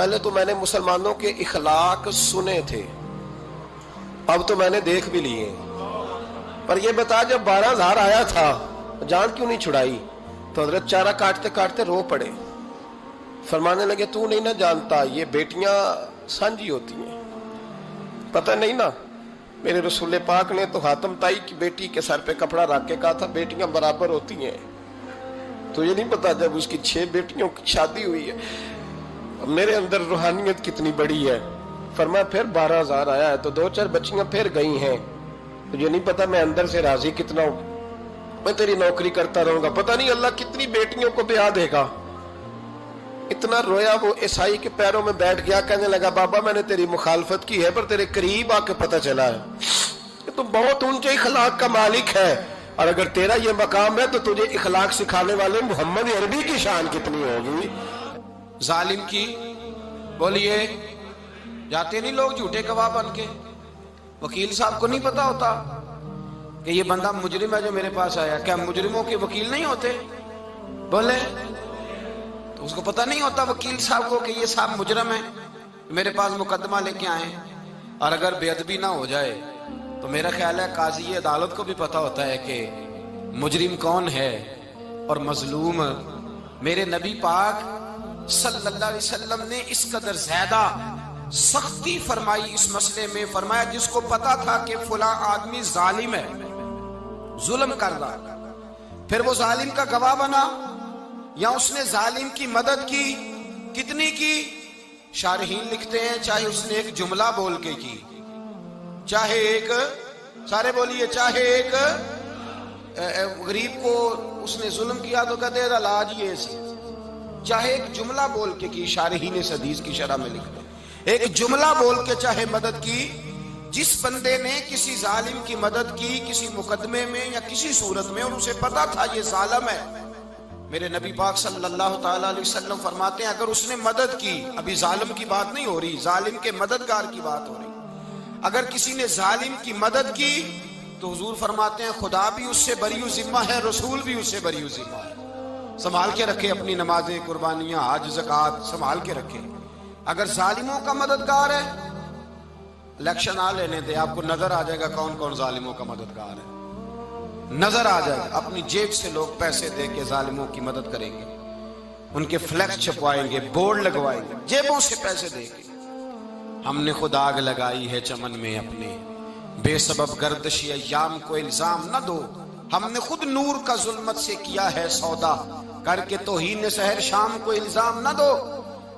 پہلے تو میں نے مسلمانوں کے اخلاق سنے تھے، اب تو میں نے دیکھ بھی لیے، پر یہ بتا جب 12,000 آیا تھا جان کیوں نہیں چھڑائی؟ تو حضرت چارہ کاٹتے کاٹتے رو پڑے، فرمانے لگے تو نہیں نہ جانتا یہ بیٹیاں سانجھی ہوتی ہیں، پتہ نہیں نا، میرے رسول پاک نے تو حاتم تائی کی بیٹی کے سر پہ کپڑا رکھ کے کہا تھا بیٹیاں برابر ہوتی ہیں، تو یہ نہیں پتا جب اس کی 6 بیٹیوں کی شادی ہوئی ہے میرے اندر روحانیت کتنی بڑی ہے۔ فرمایا پھر 12,000 آیا ہے تو 2-4 بچیاں پھر گئی ہیں، تجھے نہیں پتا میں اندر سے راضی کتنا ہوں، میں تیری نوکری کرتا رہوں گا، پتہ نہیں اللہ کتنی بیٹیوں کو بیاہ دے گا۔ اتنا رویا وہ عیسائی کے پیروں میں بیٹھ گیا، کہنے لگا بابا میں نے تیری مخالفت کی ہے پر تیرے قریب آ کے پتہ چلا ہے کہ تو بہت اونچے اخلاق کا مالک ہے، اور اگر تیرا یہ مقام ہے تو تجھے اخلاق سکھانے والے محمد عربی کی شان کتنی ہوگی۔ ظالم کی بولیے جاتے نہیں لوگ جھوٹے گواہ بن کے، وکیل صاحب کو نہیں پتا ہوتا کہ یہ بندہ مجرم ہے جو میرے پاس آیا، کیا مجرموں کے وکیل نہیں ہوتے؟ بولے تو اس کو پتہ نہیں ہوتا وکیل صاحب کو کہ یہ صاحب مجرم ہے، میرے پاس مقدمہ لے کے آئے، اور اگر بے ادبی نہ ہو جائے تو میرا خیال ہے قاضی عدالت کو بھی پتا ہوتا ہے کہ مجرم کون ہے اور مظلوم۔ میرے نبی پاک صلی اللہ علیہ وسلم نے اس قدر زیادہ سختی فرمائی اس مسئلے میں، فرمایا جس کو پتا تھا کہ فلاں آدمی ظالم ہے، ظلم کر رہا، پھر وہ ظالم کا گواہ بنا یا اس نے ظالم کی مدد کی، کتنی کی؟ شارحین لکھتے ہیں چاہے اس نے ایک جملہ بول کے کی، چاہے ایک، سارے بولیے، چاہے ایک غریب کو اس نے ظلم کیا تو کہتے ہیں علاج یہ سی، چاہے ایک جملہ بول کے کی، شارحین اس حدیث کی شرح میں لکھتے ہیں ایک جملہ بول کے چاہے مدد کی، جس بندے نے کسی ظالم کی مدد کی کسی مقدمے میں یا کسی صورت میں اور اسے پتا تھا یہ ظالم ہے، میرے نبی پاک صلی اللہ تعالی علیہ وسلم فرماتے ہیں اگر اس نے مدد کی، ابھی ظالم کی بات نہیں ہو رہی، ظالم کے مددگار کی بات ہو رہی، اگر کسی نے ظالم کی مدد کی تو حضور فرماتے ہیں خدا بھی اس سے بری و ذمہ ہے، رسول بھی اس سے بری و ذمہ ہے۔ سنبھال کے رکھے اپنی نمازیں، قربانیاں، حج، زکوٰۃ سنبھال کے رکھے۔ اگر ظالموں کا مددگار ہے، الیکشن آ لینے دے، آپ کو نظر آ جائے گا کون کون ظالموں کا مددگار ہے، نظر آ جائے گا۔ اپنی جیب سے لوگ پیسے دے کے ظالموں کی مدد کریں گے، ان کے فلیکس چھپوائیں گے، بورڈ لگوائیں گے، جیبوں سے پیسے دے کے۔ ہم نے خود آگ لگائی ہے چمن میں اپنے، بے سبب گردشی ایام کو الزام نہ دو، ہم نے خود نور کا ظلمت سے کیا ہے سودا، کر کے توہین سحر شام کو الزام نہ دو۔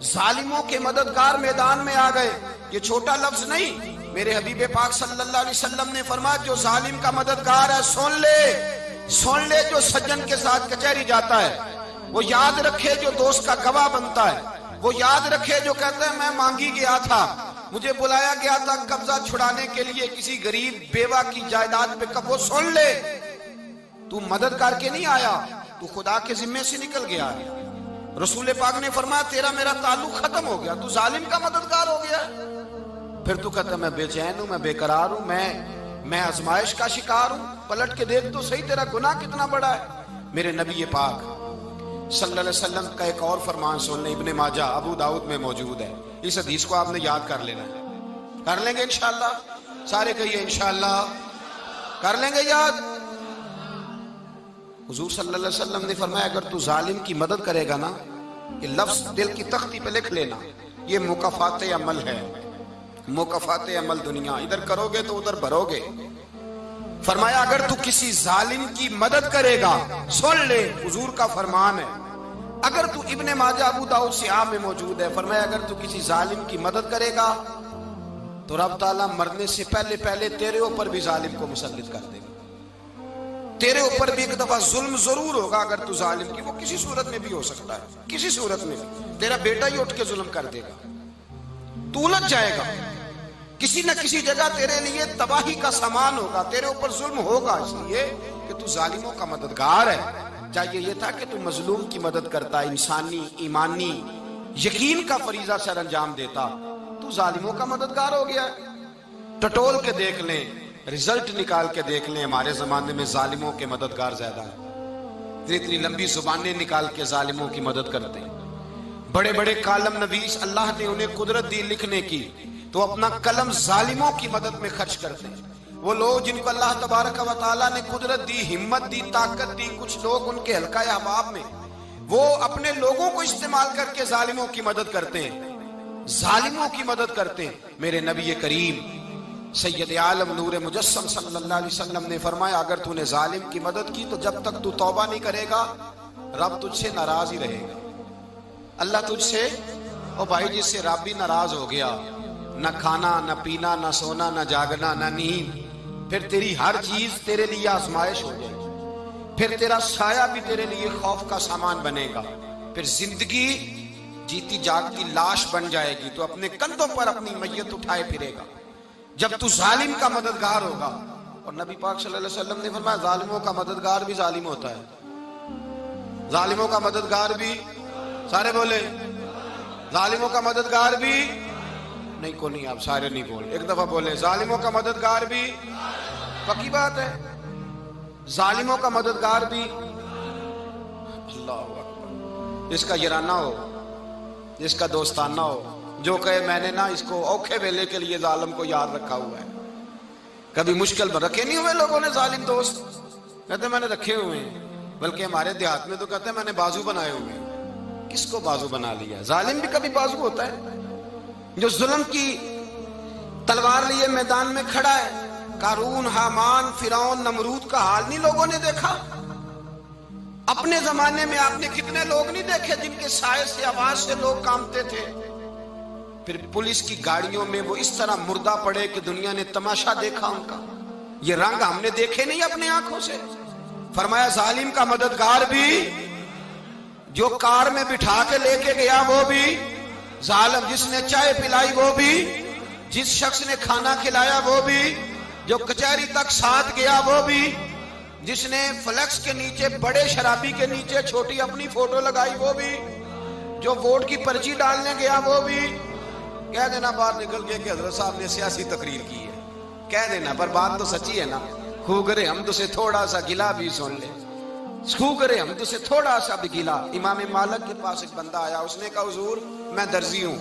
ظالموں کے مددگار میدان میں آ گئے، یہ چھوٹا لفظ نہیں، میرے حبیب پاک صلی اللہ علیہ وسلم نے فرمایا جو ظالم کا مددگار ہے سن لے جو سجن کے ساتھ کچہری جاتا ہے، وہ یاد رکھے جو دوست کا گواہ بنتا ہے، وہ یاد رکھے جو کہتا ہے میں مانگی گیا تھا، مجھے بلایا گیا تھا قبضہ چھڑانے کے لیے کسی غریب بیوہ کی جائیداد پہ، وہ سن لے تو مدد کر کے نہیں آیا، تو خدا کے ذمے سے نکل گیا ہے۔ رسول پاک نے فرمایا تیرا میرا تعلق ختم ہو گیا، تو ظالم کا مددگار ہو گیا، پھر تو کہتا میں بے چین ہوں، میں بے قرار ہوں، میں آزمائش کا شکار ہوں، پلٹ کے دیکھ تو صحیح تیرا گناہ کتنا بڑا ہے۔ میرے نبی پاک صلی اللہ علیہ وسلم کا ایک اور فرمان سن لیں، ابن ماجہ ابو داؤد میں موجود ہے، اس حدیث کو آپ نے یاد کر لینا ہے، کر لیں گے انشاءاللہ، سارے کہیے انشاءاللہ، کر لیں گے یاد۔ حضور صلی اللہ علیہ وسلم نے فرمایا اگر تو ظالم کی مدد کرے گا نا، یہ لفظ دل کی تختی پہ لکھ لینا، یہ مکافات عمل ہے، مکافات عمل دنیا، ادھر کرو گے تو ادھر بھرو گے۔ فرمایا اگر تو کسی ظالم کی مدد کرے گا، سن لے حضور کا فرمان ہے، اگر تو ابن ماجہ ابو داؤد سیاہ میں موجود ہے، فرمایا اگر تو کسی ظالم کی مدد کرے گا تو رب تعالیٰ مرنے سے پہلے تیرے اوپر بھی ظالم کو مسلط کر دے گا، تیرے اوپر بھی ایک دفعہ ظلم ضرور ہوگا اگر تو ظالم کی، وہ کسی صورت میں بھی ہو سکتا ہے، کسی صورت میں بھی تیرا بیٹا ہی اٹھ کے ظلم کر دے گا، تو الجھ جائے گا، کسی نہ کسی جگہ تیرے لیے تباہی کا سامان ہوگا، تیرے اوپر ظلم ہوگا، اس لیے کہ تو ظالموں کا مددگار ہے۔ چاہیے یہ تھا کہ تو مظلوم کی مدد کرتا، انسانی ایمانی یقین کا فریضہ سر انجام دیتا، تو ظالموں کا مددگار ہو گیا۔ ٹٹول کے دیکھ لیں، رزلٹ نکال کے دیکھ لیں، ہمارے زمانے میں ظالموں کے مددگار زیادہ ہیں، اتنی لمبی زبانیں نکال کے ظالموں کی مدد کرتے ہیں، بڑے بڑے کالم نویس اللہ نے انہیں قدرت دی لکھنے کی، تو اپنا قلم ظالموں کی مدد میں خرچ کرتے ہیں۔ وہ لوگ جن کو اللہ تبارک و تعالیٰ نے قدرت دی، ہمت دی، طاقت دی، کچھ لوگ ان کے حلقہ احباب میں، وہ اپنے لوگوں کو استعمال کر کے ظالموں کی مدد کرتے ہیں، ظالموں کی مدد کرتے ہیں۔ میرے نبی کریم سید عالم نور مجسم صلی اللہ علیہ وسلم نے فرمایا، اگر تو نے ظالم کی مدد کی تو جب تک تو توبہ نہیں کرے گا رب تجھ سے ناراض ہی رہے گا۔ اللہ تجھ سے، او بھائی جس سے رب بھی ناراض ہو گیا، نہ کھانا نہ پینا نہ سونا نہ جاگنا نہ نیند، پھر تیری ہر چیز تیرے لیے آزمائش ہو جائے گی، پھر تیرا سایہ بھی تیرے لیے خوف کا سامان بنے گا، پھر زندگی جیتی جاگتی لاش بن جائے گی، تو اپنے کندھوں پر اپنی میت اٹھائے پھرے گا جب تو ظالم کا مددگار ہوگا۔ اور نبی پاک صلی اللہ علیہ وسلم نے فرمایا، ظالموں کا مددگار بھی ظالم ہوتا ہے، ظالموں کا مددگار بھی، سارے بولے ظالموں کا مددگار بھی نہیں، کو نہیں، آپ سارے نہیں بولے، ایک دفعہ بولے ظالموں کا مددگار بھی، پکی بات ہے، ظالموں کا مددگار بھی۔ اللہ اکبر، جس کا یارانہ ہو، جس کا دوستانہ ہو، جو کہے میں نے نا اس کو اوکھے ویلے کے لیے ظالم کو یاد رکھا ہوا ہے۔ کبھی مشکل میں رکھے نہیں ہوئے لوگوں نے ظالم دوست، کہتے میں نے رکھے ہوئے ہیں، بلکہ ہمارے دیہات میں تو کہتے ہیں میں نے بازو بنائے ہوئے ہیں۔ کس کو بازو بنا لیا؟ ظالم بھی کبھی بازو ہوتا ہے، جو ظلم کی تلوار لیے میدان میں کھڑا ہے۔ قارون، حامان، فرعون، نمرود کا حال نہیں لوگوں نے دیکھا؟ اپنے زمانے میں آپ نے کتنے لوگ نہیں دیکھے جن کے سائے سے، آواز سے لوگ کانپتے تھے؟ پھر پولیس کی گاڑیوں میں وہ اس طرح مردہ پڑے کہ دنیا نے تماشا دیکھا ان کا۔ یہ رنگ ہم نے دیکھے نہیں اپنے آنکھوں سے۔ فرمایا ظالم کا مددگار بھی، جو کار میں بٹھا کے لے کے گیا وہ بھی ظالم، جس نے چائے پلائی وہ بھی، جس شخص نے کھانا کھلایا وہ بھی، جو کچہری تک ساتھ گیا وہ بھی، جس نے فلیکس کے نیچے، بڑے شرابی کے نیچے چھوٹی اپنی فوٹو لگائی وہ بھی، جو ووٹ کی پرچی ڈالنے گیا وہ بھی۔ کہہ دینا باہر نکل کے کہ حضرت صاحب نے سیاسی تقریر کی ہے، کہہ دینا، پر بات تو سچی ہے نا۔ خو کرے ہم تو سے تھوڑا سا گلا بھی سن لے، خو کرے ہم تو سے تھوڑا سا بھی گلا۔ امام مالک کے پاس ایک بندہ آیا، اس نے کہا حضور میں درزی ہوں،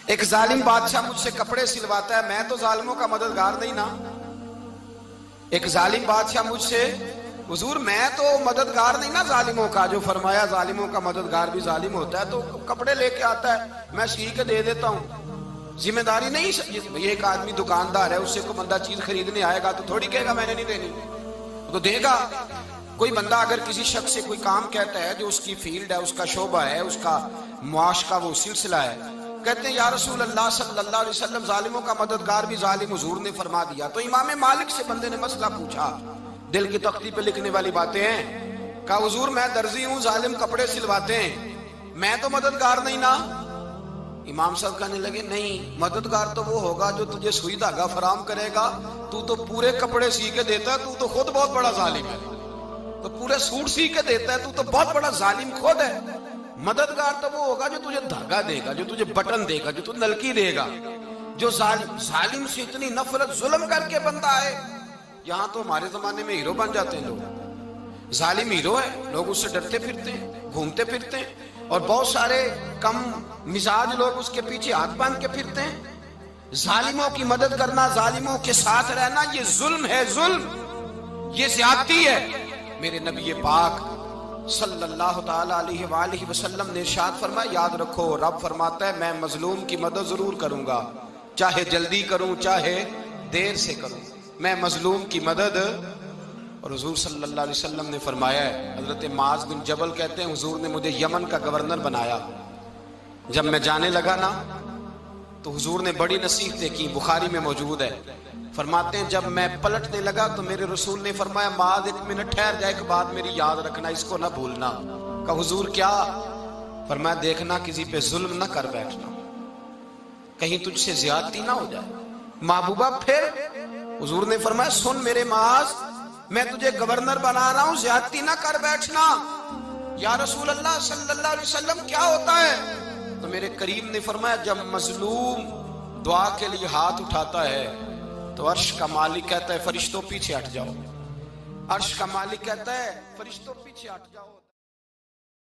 ایک ظالم بادشاہ مجھ سے کپڑے سلواتا ہے، میں تو ظالموں کا مددگار نہیں نا۔ ایک ظالم بادشاہ مجھ سے، حضور میں تو مددگار نہیں نا ظالموں کا، جو فرمایا ظالموں کا مددگار بھی ظالم ہوتا ہے، تو کپڑے لے کے آتا ہے میں سی کے دے دیتا ہوں، ذمہ داری نہیں۔ یہ ایک آدمی دکاندار ہے، اس سے کوئی بندہ چیز خریدنے آئے گا تو تھوڑی کہے گا میں نے نہیں دینی، تو دے گا۔ کوئی بندہ اگر کسی شخص سے کوئی کام کہتا ہے جو اس کی فیلڈ ہے، اس کا شعبہ ہے، اس کا معاش کا وہ سلسلہ ہے، کہتے ہیں یا رسول اللہ صلی اللہ علیہ وسلم ظالموں کا مددگار بھی ظالم، حضور نے فرما دیا۔ تو امام مالک سے بندے نے مسئلہ پوچھا، دل کی تختی پہ لکھنے والی باتیں ہیں، کہا حضور میں درزی ہوں، ظالم کپڑے سلواتے ہیں، میں تو مددگار نہیں نا۔ امام صاحب کہنے لگے نہیں، مددگار تو وہ ہوگا جو تجھے سوئی دھاگا فراہم کرے گا، تو پورے کپڑے سی کے دیتا ہے، تو خود بہت بڑا ظالم ہے، تو پورے سوٹ سی کے دیتا ہے، تو بہت بڑا ظالم خود ہے۔ مددگار تو وہ ہوگا جو تجھے دھاگا دے گا، جو تجھے بٹن دے گا، جو تجھے نلکی دے گا، جو ظالم سے اتنی نفرت ظلم کر کے بندہ ہے۔ یہاں تو ہمارے زمانے میں ہیرو بن جاتے ہیں لوگ، ظالم ہیرو ہے، لوگ اس سے ڈرتے پھرتے ہیں، گھومتے پھرتے ہیں، اور بہت سارے کم مزاج لوگ اس کے پیچھے ہاتھ باندھ کے پھرتے ہیں۔ ظالموں کی مدد کرنا، ظالموں کے ساتھ رہنا، یہ ظلم ہے، ظلم، یہ زیادتی ہے۔ میرے نبی پاک صلی اللہ تعالی علیہ وآلہ وسلم نے ارشاد فرمایا، یاد رکھو رب فرماتا ہے میں مظلوم کی مدد ضرور کروں گا، چاہے جلدی کروں چاہے دیر سے کروں، میں مظلوم کی مدد۔ اور حضور صلی اللہ علیہ وسلم نے فرمایا ہے، حضرت معاذ بن جبل کہتے ہیں حضور نے مجھے یمن کا گورنر بنایا، جب میں جانے لگا نا تو حضور نے بڑی نصیحتیں کی، بخاری میں موجود ہے، فرماتے ہیں جب میں پلٹنے لگا تو میرے رسول نے فرمایا معاذ ایک منٹ ٹھہر جا، ایک بات میری یاد رکھنا، اس کو نہ بھولنا۔ کہا حضور کیا؟ فرمایا دیکھنا کسی پہ ظلم نہ کر بیٹھنا، کہیں تجھ سے زیادتی نہ ہو جائے۔ محبوبہ پھر حضور نے فرمایا سن میرے معاذ، میں تجھے گورنر بنا رہا ہوں، زیادتی نہ کر بیٹھنا۔ یا رسول اللہ صلی اللہ علیہ وسلم کیا ہوتا ہے؟ تو میرے کریم نے فرمایا جب مظلوم دعا کے لیے ہاتھ اٹھاتا ہے تو عرش کا مالک کہتا ہے فرشتوں پیچھے ہٹ جاؤ، عرش کا مالک کہتا ہے فرشتوں پیچھے ہٹ جاؤ۔